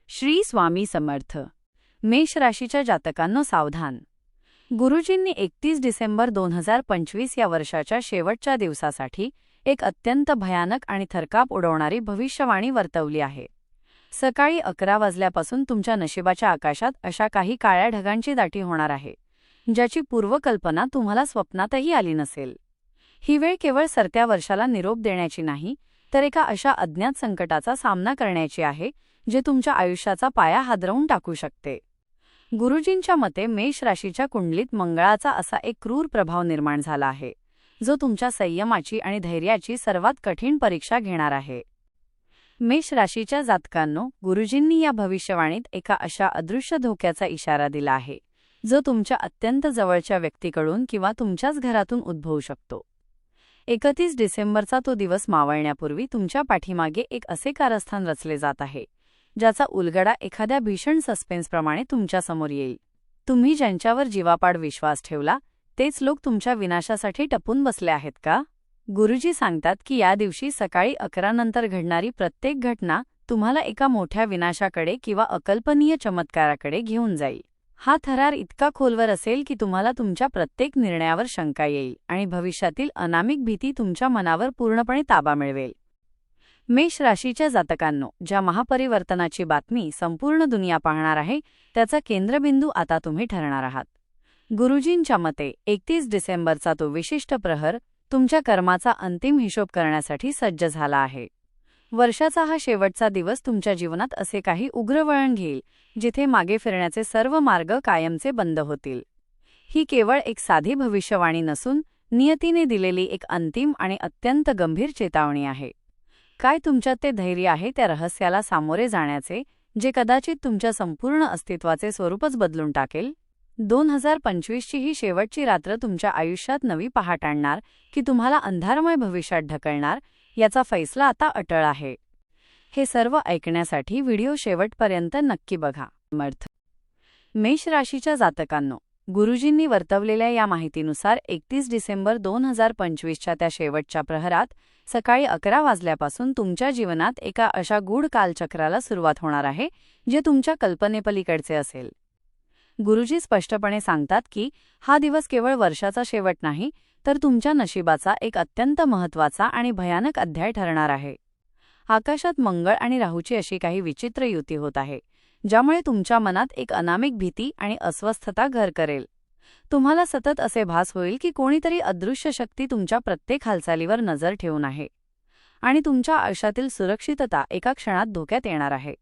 श्री स्वामी समर्थ. मेष राशीच्या जातकांनो सावधान. गुरुजींनी 31 डिसेंबर 2025 या वर्षाच्या शेवटच्या दिवसासाठी एक अत्यंत भयानक आणि थरकाप उडवणारी भविष्यवाणी वर्तवली आहे. सकाळी 11 वाजल्यापासून तुमच्या नशिबाच्या आकाशात अशा काही काळ्या ढगांची दाटी होणार आहे, ज्याची पूर्वकल्पना तुम्हाला स्वप्नातही आली नसेल. ही वेळ केवळ सरत्या वर्षाला निरोप देण्याची नाही, तर एका अशा अज्ञात संकटाचा सामना करण्याची आहे, जे तुमच्या आयुष्याचा पाया हादरवून टाकू शकते. गुरुजींच्या मते मेष राशीच्या कुंडलीत मंगळाचा असा एक क्रूर प्रभाव निर्माण झाला आहे, जो तुमच्या संयमाची आणि धैर्याची सर्वात कठीण परीक्षा घेणार आहे. मेष राशीच्या जातकांनो, गुरुजींनी या भविष्यवाणीत एका अशा अदृश्य धोक्याचा इशारा दिला आहे, जो तुमच्या अत्यंत जवळच्या व्यक्तीकडून किंवा तुमच्याच घरातून उद्भवू शकतो. 31 डिसेंबरचा तो दिवस मावळण्यापूर्वी तुमच्या पाठीमागे एक असे कारस्थान रचले जात आहे, ज्याचा उलगडा एखाद्या भीषण सस्पेन्सप्रमाणे तुमच्यासमोर येईल. तुम्ही ज्यांच्यावर जीवापाड विश्वास ठेवला, तेच लोक तुमच्या विनाशासाठी टपून बसले आहेत का? गुरुजी सांगतात की या दिवशी सकाळी 11 नंतर घडणारी प्रत्येक घटना तुम्हाला एका मोठ्या विनाशाकडे किंवा अकल्पनीय चमत्काराकडे घेऊन जाईल. हा थरार इतका खोलवर असेल की तुम्हाला तुमच्या प्रत्येक निर्णयावर शंका येईल आणि भविष्यातील अनामिक भीती तुमच्या मनावर पूर्णपणे ताबा मिळवेल. मेष राशीच्या जातकांनो, ज्या महापरिवर्तनाची बातमी संपूर्ण दुनिया पाहणार आहे, त्याचा केंद्रबिंदू आता तुम्ही ठरणार आहात. गुरुजींच्या मते 31 डिसेंबरचा तो विशिष्ट प्रहर तुमच्या कर्माचा अंतिम हिशोब करण्यासाठी सज्ज झाला आहे. वर्षाचा हा शेवटचा दिवस तुमच्या जीवनात असे काही उग्र वळण घेईल, जिथे मागे फिरण्याचे सर्व मार्ग कायमचे बंद होतील. ही केवळ एक साधी भविष्यवाणी नसून नियतीने दिलेली एक अंतिम आणि अत्यंत गंभीर चेतावणी आहे. काय तुमच्यात ते धैर्य आहे त्या रहस्याला सामोरे जाण्याचे, जे कदाचित तुमच्या संपूर्ण अस्तित्वाचे स्वरूपच बदलून टाकेल? 2025ची ही शेवटची रात्र तुमच्या आयुष्यात नवी पहाट आणणार की तुम्हाला अंधारमय भविष्यात ढकलणार, याचा फैसला आता अटळ आहे. हे सर्व ऐकण्यासाठी व्हिडिओ शेवटपर्यंत नक्की बघा. मेष राशीच्या जातकांनो, गुरुजींनी वर्तवलेल्या या माहितीनुसार 31 डिसेंबर 2025च्या त्या शेवटच्या प्रहरात सकाळी 11 वाजल्यापासून तुमच्या जीवनात एका अशा गूढ कालचक्राला सुरुवात होणार आहे, जे तुमच्या कल्पनेपलीकडचे असेल. गुरुजी स्पष्टपणे सांगतात की हा दिवस केवळ वर्षाचा शेवट नाही, तर तुमच्या नशिबाचा एक अत्यंत महत्त्वाचा आणि भयानक अध्याय ठरणार आहे. आकाशात मंगळ आणि राहूची अशी काही विचित्र युती होत आहे, ज्यामुळे तुमच्या मनात एक अनामिक भीती आणि अस्वस्थता घर करेल. तुम्हाला सतत असे भास होईल की कोणीतरी अदृश्य शक्ती तुमच्या प्रत्येक हालचालीवर नजर ठेवून आहे आणि तुमच्या आयुष्यातील सुरक्षितता एका क्षणात धोक्यात येणार आहे.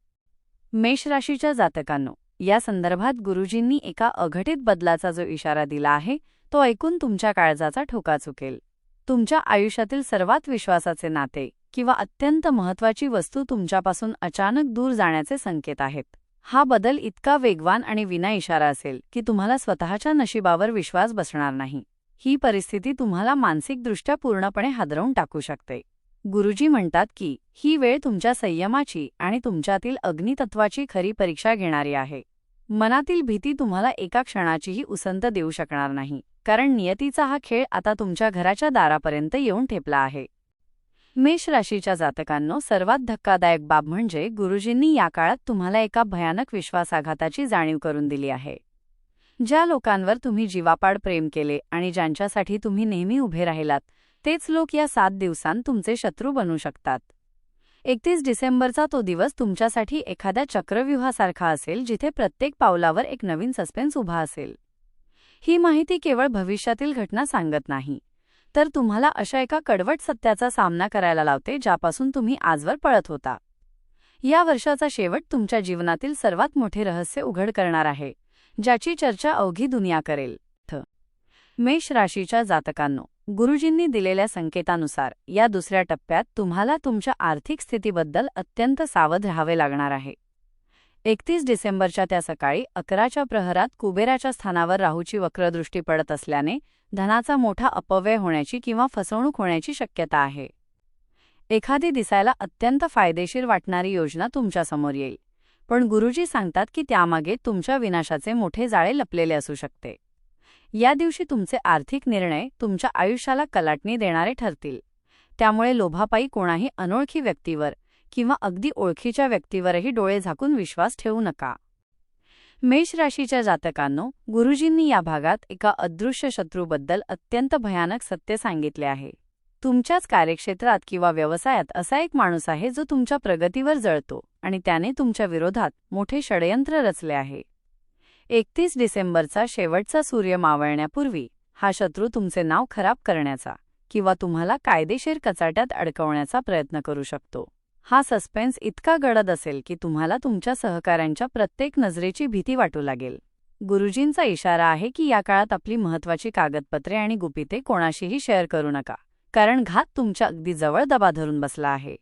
मेष राशीच्या जातकांनो, या संदर्भात गुरुजींनी एका अघटित बदलाचा जो इशारा दिला आहे, तो ऐकून तुमच्या काळजाचा ठोका चुकेल. तुमच्या आयुष्यातील सर्वात विश्वासाचे नाते किंवा अत्यंत महत्त्वाची वस्तू तुमच्यापासून अचानक दूर जाण्याचे संकेत आहेत. हा बदल इतका वेगवान आणि विना इशारा असेल की तुम्हाला स्वतःच्या नशिबावर विश्वास बसणार नाही. ही परिस्थिती तुम्हाला मानसिकदृष्ट्या पूर्णपणे हादरवून टाकू शकते. गुरुजी म्हणतात की ही वेळ तुमच्या संयमाची आणि तुमच्यातील अग्नितत्वाची खरी परीक्षा घेणारी आहे. मनातील भीती तुम्हाला एका क्षणाचीही उसंत देऊ शकणार नाही, कारण नियतीचा हा खेळ आता तुमच्या घराच्या दारापर्यंत येऊन ठेपला आहे. मेष राशीच्या जातकांनो, सर्वात धक्कादायक बाब म्हणजे गुरुजींनी या काळात तुम्हाला एका भयानक विश्वासाघाताची जाणीव करून दिली आहे. ज्या लोकांवर तुम्ही जीवापाड प्रेम केले आणि ज्यांच्यासाठी तुम्ही नेहमी उभे राहिलात, तेच लोक या 7 दिवसांत तुमचे शत्रू बनू शकतात. 31 डिसेंबरचा तो दिवस तुमच्यासाठी एखाद्या चक्रव्यूहासारखा असेल, जिथे प्रत्येक पावलावर एक नवीन सस्पेन्स उभा असेल. ही माहिती केवळ भविष्यातील घटना सांगत नाही, तर तुम्हाला अशा एका कडवट सत्याचा सामना करायला लावते, ज्यापासून तुम्ही आजवर पळत होता. या वर्षाचा शेवट तुमच्या जीवनातील सर्वात मोठे रहस्य उघड करणार आहे, ज्याची चर्चा अवघी दुनिया करेल. मेष राशीच्या जातकांनो, गुरुजींनी दिलेल्या संकेतानुसार या दुसऱ्या टप्प्यात तुम्हाला तुमच्या आर्थिक स्थितीबद्दल अत्यंत सावध राहावे लागणार आहे. 31 डिसेंबरच्या त्या सकाळी 11च्या प्रहरात कुबेराच्या स्थानावर राहूची वक्रदृष्टी पडत असल्याने धनाचा मोठा अपव्यय होण्याची किंवा फसवणूक होण्याची शक्यता आहे. एखादी दिसायला अत्यंत फायदेशीर वाटणारी योजना तुमच्यासमोर येईल, पण गुरुजी सांगतात की त्यामागे तुमच्या विनाशाचे मोठे जाळे लपलेले असू शकते. या दिवशी तुमचे आर्थिक निर्णय तुमच्या आयुष्याला कलाटणी देणारे ठरतील. त्यामुळे लोभापायी कोणाही अनोळखी व्यक्तीवर किंवा अगदी ओळखीच्या व्यक्तीवरही डोळे झाकून विश्वास ठेवू नका. मेष राशीच्या जातकांनो, गुरुजींनी या भागात एका अदृश्य शत्रूबद्दल अत्यंत भयानक सत्य सांगितले आहे. तुमच्याच कार्यक्षेत्रात किंवा व्यवसायात असा एक माणूस आहे जो तुमच्या प्रगतीवर जळतो आणि त्याने तुमच्या विरोधात मोठे षडयंत्र रचले आहे. 31 डिसेंबरचा शेवटचा सूर्य मावळण्यापूर्वी हा शत्रू तुमचे नाव खराब करण्याचा किंवा तुम्हाला कायदेशीर कचाट्यात अडकवण्याचा प्रयत्न करू शकतो. हा सस्पेन्स इतका गडद असेल की तुम्हाला तुमच्या सहकाऱ्यांच्या प्रत्येक नजरेची भीती वाटू लागेल. गुरुजींचा इशारा आहे की या काळात आपली महत्त्वाची कागदपत्रे आणि गुपिते कोणाशीही शेअर करू नका, कारण घात तुमच्या अगदी जवळ दबा धरून बसला आहे.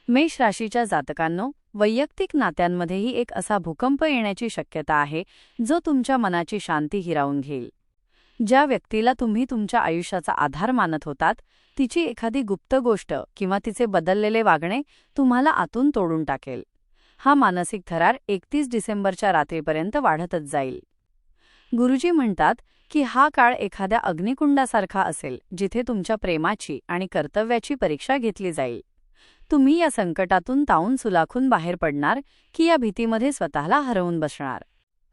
मेष राशीच्या जातकांनो, वैयक्तिक नात्यांमध्येही एक असा भूकंप येण्याची शक्यता आहे जो तुमच्या मनाची शांती हिरावून घेईल. ज्या व्यक्तीला तुम्ही तुमच्या आयुष्याचा आधार मानत होतात, तिची एखादी गुप्त गोष्ट किंवा तिचे बदललेले वागणे तुम्हाला आतून तोडून टाकेल. हा मानसिक थरार 31 डिसेंबरच्या रात्रीपर्यंत वाढतच जाईल. गुरुजी म्हणतात की हा काळ एखाद्या अग्निकुंडासारखा असेल जिथे तुमच्या प्रेमाची आणि कर्तव्याची परीक्षा घेतली जाईल. तुम्ही या संकटातून तावून सुलाखून बाहेर पडणार की या भीतीमध्ये स्वतःला हरवून बसणार,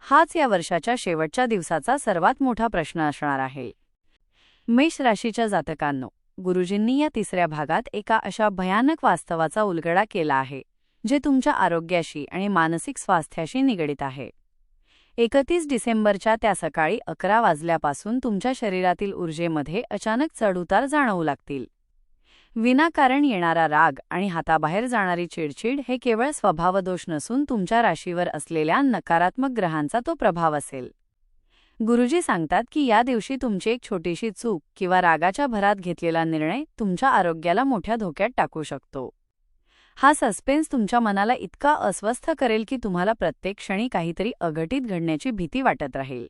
हाच या वर्षाच्या शेवटच्या दिवसाचा सर्वात मोठा प्रश्न असणार आहे. मेष राशीच्या जातकांनो, गुरुजींनी या तिसऱ्या भागात एका अशा भयानक वास्तवाचा उलगडा केला आहे जे तुमच्या आरोग्याशी आणि मानसिक स्वास्थ्याशी निगडित आहे. 31 डिसेंबरच्या त्या सकाळी 11 वाजल्यापासून तुमच्या शरीरातील ऊर्जेमध्ये अचानक चढउतार जाणवू लागतील. विनाकारण येणारा राग आणि हाताबाहेर जाणारी चिडचिड हे केवळ स्वभावदोष नसून तुमच्या राशीवर असलेल्या नकारात्मक ग्रहांचा तो प्रभाव असेल. गुरुजी सांगतात की या दिवशी तुमची एक छोटीशी चूक किंवा रागाच्या भरात घेतलेला निर्णय तुमच्या आरोग्याला मोठ्या धोक्यात टाकू शकतो. हा सस्पेन्स तुमच्या मनाला इतका अस्वस्थ करेल की तुम्हाला प्रत्येक क्षणी काहीतरी अघटित घडण्याची भीती वाटत राहील.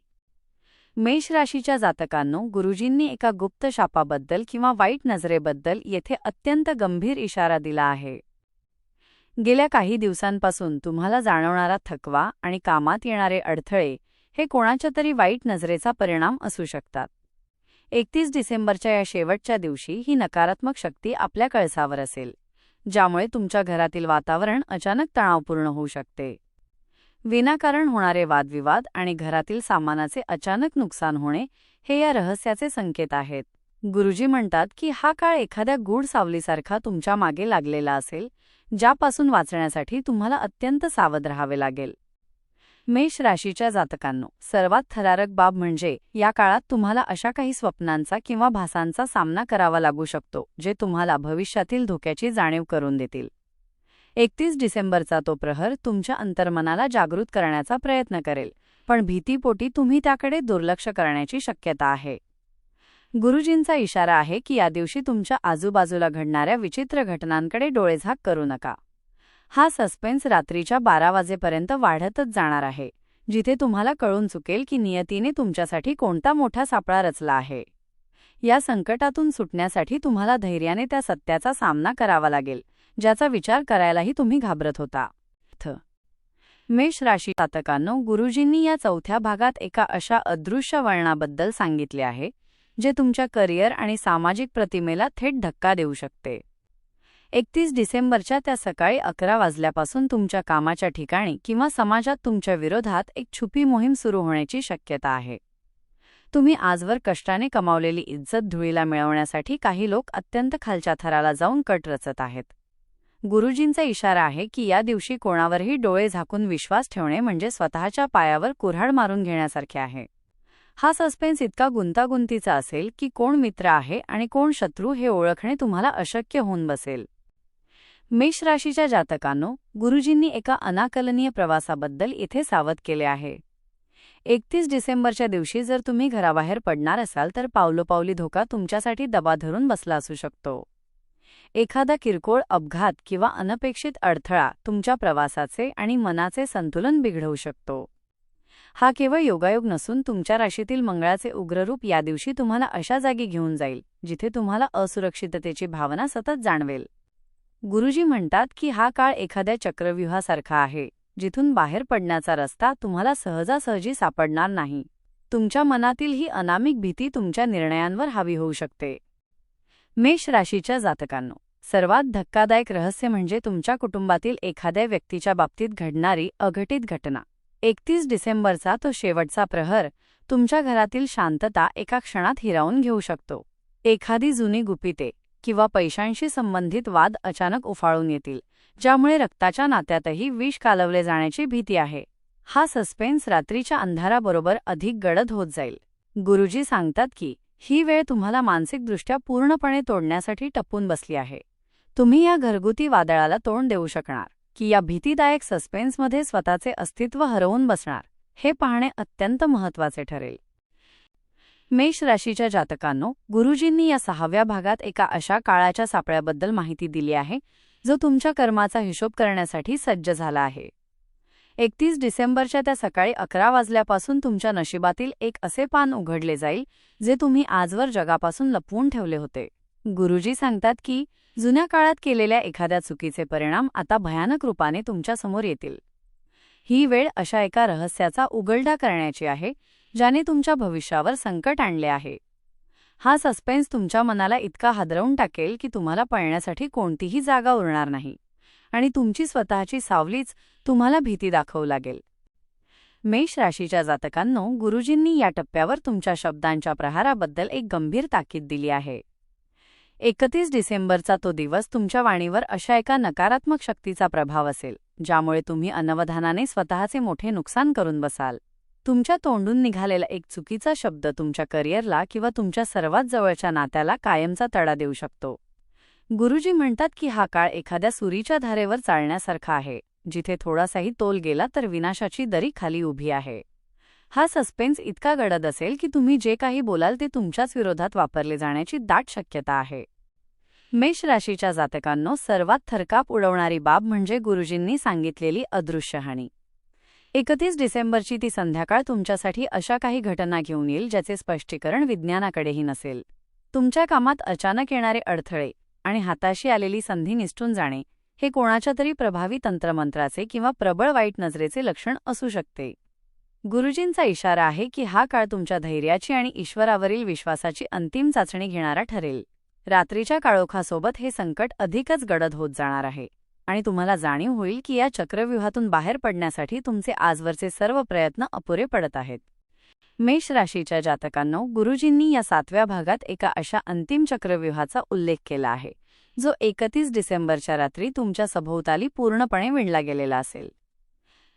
मेष राशीच्या जातकांनो, गुरुजींनी एका गुप्त शापाबद्दल किंवा वाईट नजरेबद्दल येथे अत्यंत गंभीर इशारा दिला आहे. गेल्या काही दिवसांपासून तुम्हाला जाणवणारा थकवा आणि कामात येणारे अडथळे हे कोणाच्या तरी वाईट नजरेचा परिणाम असू शकतात. 31 डिसेंबरच्या या शेवटच्या दिवशी ही नकारात्मक शक्ती आपल्या कळसावर असेल, ज्यामुळे तुमच्या घरातील वातावरण अचानक तणावपूर्ण होऊ शकते. विनाकारण होणारे वादविवाद आणि घरातील सामानाचे अचानक नुकसान होणे हे या रहस्याचे संकेत आहेत. गुरुजी म्हणतात की हा काळ एखाद्या गूढ सावलीसारखा तुमच्या मागे लागलेला असेल, ज्यापासून वाचण्यासाठी तुम्हाला अत्यंत सावध राहावे लागेल. मेष राशीच्या जातकांनो, सर्वात थरारक बाब म्हणजे या काळात तुम्हाला अशा काही स्वप्नांचा किंवा भासांचा सामना करावा लागू शकतो जे तुम्हाला भविष्यातील धोक्याची जाणीव करून देतील. 31 डिसेंबरचा तो प्रहर तुमच्या अंतर्मनाला जागृत करण्याचा प्रयत्न करेल, पण भीतीपोटी तुम्ही त्याकडे दुर्लक्ष करण्याची शक्यता आहे. गुरुजींचा इशारा आहे की या दिवशी तुमच्या आजूबाजूला घडणाऱ्या विचित्र घटनांकडे डोळेझाक करू नका. हा सस्पेन्स रात्रीच्या 12 वाजेपर्यंत वाढतच जाणार आहे, जिथे तुम्हाला कळून चुकेल की नियतीने तुमच्यासाठी कोणता मोठा सापळा रचला आहे. या संकटातून सुटण्यासाठी तुम्हाला धैर्याने त्या सत्याचा सामना करावा लागेल, ज्याचा विचार करायलाही तुम्ही घाबरत होता. मेष राशी जातकांनो, गुरुजींनी या चौथ्या भागात एका अशा अदृश्य वळणाबद्दल सांगितले आहे जे तुमच्या करिअर आणि सामाजिक प्रतिमेला थेट धक्का देऊ शकते. 31 डिसेंबरच्या त्या सकाळी 11 वाजल्यापासून तुमच्या कामाच्या ठिकाणी किंवा समाजात तुमच्या विरोधात एक छुपी मोहीम सुरू होण्याची शक्यता आहे. तुम्ही आजवर कष्टाने कमावलेली इज्जत धुळीला मिळवण्यासाठी काही लोक अत्यंत खालच्या थराला जाऊन कट रचत आहेत. गुरुजींचा इशारा आहे की या दिवशी कोणावरही डोळे झाकून विश्वास ठेवणे म्हणजे स्वतःच्या पायावर कुऱ्हाड मारून घेण्यासारखे आहे. हा सस्पेन्स इतका गुंतागुंतीचा असेल की कोण मित्र आहे आणि कोण शत्रू हे ओळखणे तुम्हाला अशक्य होऊन बसेल. मेष राशीच्या जातकांनो, गुरुजींनी एका अनाकलनीय प्रवासाबद्दल इथे सावध केले आहे. 31 डिसेंबरच्या दिवशी जर तुम्ही घराबाहेर पडणार असाल तर पावलोपावली धोका तुमच्यासाठी दबा धरून बसला असू शकतो. एखादा किरकोळ अपघात किंवा अनपेक्षित अडथळा तुमच्या प्रवासाचे आणि मनाचे संतुलन बिघडवू शकतो. हा केवळ योगायोग नसून तुमच्या राशीतील मंगळाचे उग्ररूप या दिवशी तुम्हाला अशा जागी घेऊन जाईल जिथे तुम्हाला असुरक्षिततेची भावना सतत जाणवेल. गुरुजी म्हणतात की हा काळ एखाद्या चक्रव्यूहासारखा आहे, जिथून बाहेर पडण्याचा रस्ता तुम्हाला सहजासहजी सापडणार नाही. तुमच्या मनातील ही अनामिक भीती तुमच्या निर्णयांवर हावी होऊ शकते. मेष राशीच्या जातकांनो, सर्वात धक्कादायक रहस्य म्हणजे तुमच्या कुटुंबातील एखाद्या व्यक्तीच्या बाबतीत घडणारी अघटित घटना. 31 डिसेंबरचा तो शेवटचा प्रहर तुमच्या घरातील शांतता एका क्षणात हिरावून घेऊ शकतो. एखादी जुनी गुपिते किंवा पैशांशी संबंधित वाद अचानक उफाळून येतील, ज्यामुळे रक्ताच्या नात्यातही विष कालवले जाण्याची भीती आहे. हा सस्पेन्स रात्रीच्या अंधाराबरोबर अधिक गडद होत जाईल. गुरुजी सांगतात की ही वेळ तुम्हाला मानसिकदृष्ट्या पूर्णपणे तोडण्यासाठी टपून बसली आहे. तुम्ही या घरगुती वादळाला तोंड देऊ शकणार की या भीतीदायक सस्पेन्समध्ये स्वतःचे अस्तित्व हरवून बसणार, हे पाहणे अत्यंत महत्त्वाचे ठरेल. मेष राशीच्या जातकांनो, गुरुजींनी या 6व्या भागात एका अशा काळाच्या सापळ्याबद्दल माहिती दिली आहे जो तुमच्या कर्माचा हिशोब करण्यासाठी सज्ज झाला आहे. 31 डिसेंबरच्या त्या सकाळी 11 वाजल्यापासून तुमच्या नशिबातील एक असे पान उघडले जाईल जे तुम्ही आजवर जगापासून लपवून ठेवले होते. गुरुजी सांगतात की जुन्या काळात केलेल्या एखाद्या चुकीचे परिणाम आता भयानक रूपाने तुमच्यासमोर येतील. ही वेळ अशा एका रहस्याचा उघडा करण्याची आहे ज्याने तुमच्या भविष्यावर संकट आणले आहे. हा सस्पेन्स तुमच्या मनाला इतका हादरवून टाकेल की तुम्हाला पळण्यासाठी कोणतीही जागा उरणार नाही आणि तुमची स्वतःची सावलीच तुम्हाला भीती दाखवू लागेल. मेष राशीच्या जातकांनो, गुरुजींनी या टप्प्यावर तुमच्या शब्दांच्या प्रहाराबद्दल एक गंभीर ताकीद दिली आहे. 31 डिसेंबरचा तो दिवस तुमच्या वाणीवर अशा एका नकारात्मक शक्तीचा प्रभाव असेल ज्यामुळे तुम्ही अनवधानाने स्वतःचे मोठे नुकसान करून बसाल. तुमच्या तोंडून निघालेला एक चुकीचा शब्द तुमच्या करिअरला किंवा तुमच्या सर्वात जवळच्या नात्याला कायमचा तडा देऊ शकतो. गुरुजी म्हणतात की हा काळ एखाद्या सुरीच्या धारेवर चालण्यासारखा आहे, जिथे थोडासाही तोल गेला तर विनाशाची दरी खाली उभी आहे. हा सस्पेन्स इतका गडद असेल की तुम्ही जे काही बोलाल ते तुमच्याच विरोधात वापरले जाण्याची दाट शक्यता आहे. मेष राशीच्या जातकांनो, सर्वात थरकाप उडवणारी बाब म्हणजे गुरुजींनी सांगितलेली अदृश्य हानी. 31 डिसेंबरची ती संध्याकाळ तुमच्यासाठी अशा काही घटना घेऊन येईल ज्याचे स्पष्टीकरण विज्ञानाकडेही नसेल. तुमच्या कामात अचानक येणारे अडथळे आणि हाताशी आलेली संधी निसटून जाणे हे कोणाच्या तरी प्रभावी तंत्रमंत्राचे किंवा प्रबळ वाईट नजरेचे लक्षण असू शकते. गुरुजींचा इशारा आहे की हा काळ तुमच्या धैर्याची आणि ईश्वरावरील विश्वासाची अंतिम चाचणी घेणारा ठरेल. रात्रीच्या काळोखासोबत हे संकट अधिकच गडद होत जाणार आहे आणि तुम्हाला जाणीव होईल की या चक्रव्यूहातून बाहेर पडण्यासाठी तुमचे आजवरचे सर्व प्रयत्न अपुरे पडत आहेत. मेष राशीच्या जातकांनो, गुरुजींनी या 7व्या भागात एका अशा अंतिम चक्रव्यूहाचा उल्लेख केला आहे जो 31 डिसेंबरच्या रात्री तुमच्या सभोवताली पूर्णपणे विणला गेलेला असेल.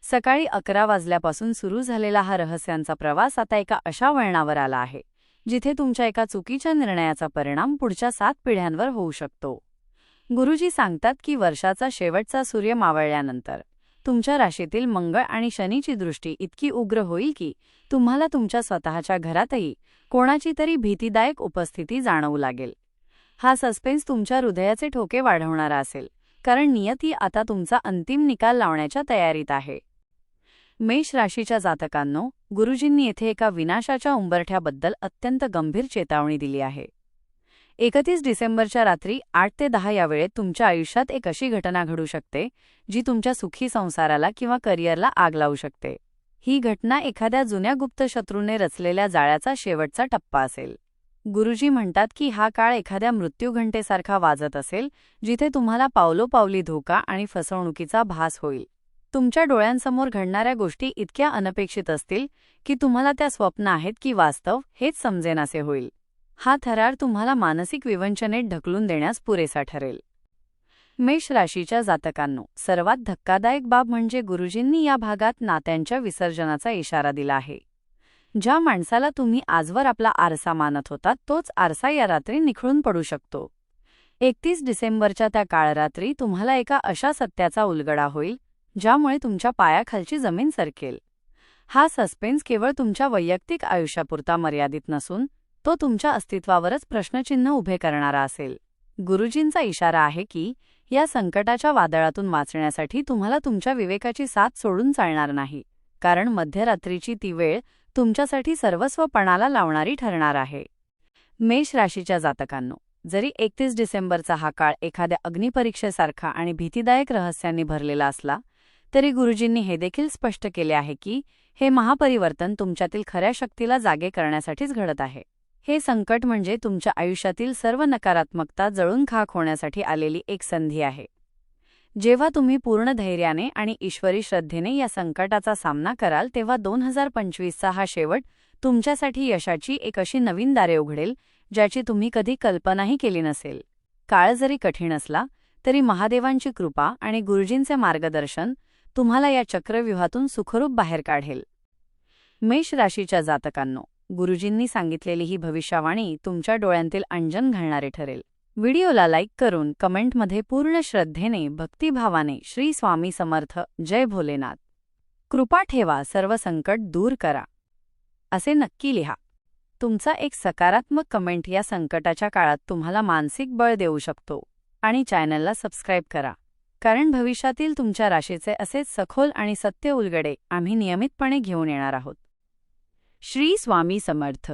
सकाळी 11 वाजल्यापासून सुरू झालेला हा रहस्यांचा प्रवास आता एका अशा वळणावर आला आहे जिथे तुमच्या एका चुकीच्या निर्णयाचा परिणाम पुढच्या 7 पिढ्यांवर होऊ शकतो. गुरुजी सांगतात की वर्षाचा शेवटचा सूर्य मावळल्यानंतर तुमच्या राशीतील मंगळ आणि शनीची दृष्टी इतकी उग्र होईल की तुम्हाला तुमच्या स्वतःच्या घरातही कोणाची तरी भीतीदायक उपस्थिती जाणवू लागेल. हा सस्पेन्स तुमच्या हृदयाचे ठोके वाढवणारा असेल, कारण नियती आता तुमचा अंतिम निकाल लावण्याच्या तयारीत आहे. मेष राशीच्या जातकांनो, गुरुजींनी येथे एका विनाशाच्या उंबरठ्याबद्दल अत्यंत गंभीर चेतावणी दिली आहे. 31 डिसेंबरच्या रात्री 8 ते 10 या वेळेत तुमच्या आयुष्यात एक अशी घटना घडू शकते जी तुमच्या सुखी संसाराला किंवा करिअरला आग लावू शकते. ही घटना एखाद्या जुन्या गुप्त शत्रूने रचलेल्या जाळ्याचा शेवटचा टप्पा असेल. गुरुजी म्हणतात की हा काळ एखाद्या मृत्यूघंटेसारखा वाजत असेल जिथे तुम्हाला पावलोपावली धोका आणि फसवणुकीचा भास होईल. तुमच्या डोळ्यांसमोर घडणाऱ्या गोष्टी इतक्या अनपेक्षित असतील की तुम्हाला त्या स्वप्न आहेत की वास्तव हेच समजेनासे होईल. हा थरार तुम्हाला मानसिक विवंचनेत ढकलून देण्यास पुरेसा ठरेल. मेष राशीच्या जातकांनो, सर्वात धक्कादायक बाब म्हणजे गुरुजींनी या भागात नात्यांच्या विसर्जनाचा इशारा दिला आहे. ज्या माणसाला तुम्ही आजवर आपला आरसा मानत होता तोच आरसा या रात्री निखळून पडू शकतो. 31 डिसेंबरच्या त्या काळरात्री तुम्हाला एका अशा सत्याचा उलगडा होईल ज्यामुळे तुमच्या पायाखालची जमीन सरकेल. हा सस्पेन्स केवळ तुमच्या वैयक्तिक आयुष्यापुरता मर्यादित नसून तो तुमच्या अस्तित्वावरच प्रश्नचिन्ह उभे करणारा असेल. गुरुजींचा इशारा आहे की या संकटाच्या वादळातून वाचण्यासाठी तुम्हाला तुमच्या विवेकाची साथ सोडून चालणार नाही, कारण मध्यरात्रीची ती वेळ तुमच्यासाठी सर्वस्व पणाला लावणारी ठरणार आहे. मेष राशीच्या जातकांनो, जरी 31 डिसेंबरचा हा काळ एखाद्या अग्निपरीक्षेसारखा आणि भीतीदायक रहस्यांनी भरलेला असला तरी गुरुजींनी हे देखील स्पष्ट केले आहे की हे महापरिवर्तन तुमच्यातील खऱ्या शक्तीला जागे करण्यासाठीच घडत आहे. हे संकट म्हणजे तुमच्या आयुष्यातील सर्व नकारात्मकता जळून खाक होण्यासाठी आलेली एक संधी आहे. जेव्हा तुम्ही पूर्ण धैर्याने आणि ईश्वरी श्रद्धेने या संकटाचा सामना कराल तेव्हा 2025चा हा शेवट तुमच्यासाठी यशाची एक अशी नवीन दारे उघडेल ज्याची तुम्ही कधी कल्पनाही केली नसेल. काळ जरी कठीण असला तरी महादेवांची कृपा आणि गुरुजींचे मार्गदर्शन तुम्हाला या चक्रव्यूहातून सुखरूप बाहेर काढेल. मेष राशीच्या जातकांनो, गुरुजींनी सांगितलेली ही भविष्यवाणी तुमच्या डोळ्यांतील अंजन घालणारे ठरेल. व्हिडिओला लाईक करून कमेंटमध्ये पूर्ण श्रद्धेने भक्तिभावाने श्री स्वामी समर्थ, जय भोलेनाथ, कृपा ठेवा, सर्व संकट दूर करा असे नक्की लिहा. तुमचा एक सकारात्मक कमेंट या संकटाच्या काळात तुम्हाला मानसिक बळ देऊ शकतो. आणि चॅनलला सबस्क्राईब करा, कारण भविष्यातील तुमच्या राशीचे असेच सखोल आणि सत्य उलगडे आम्ही नियमितपणे घेऊन येणार आहोत. श्री स्वामी समर्थ.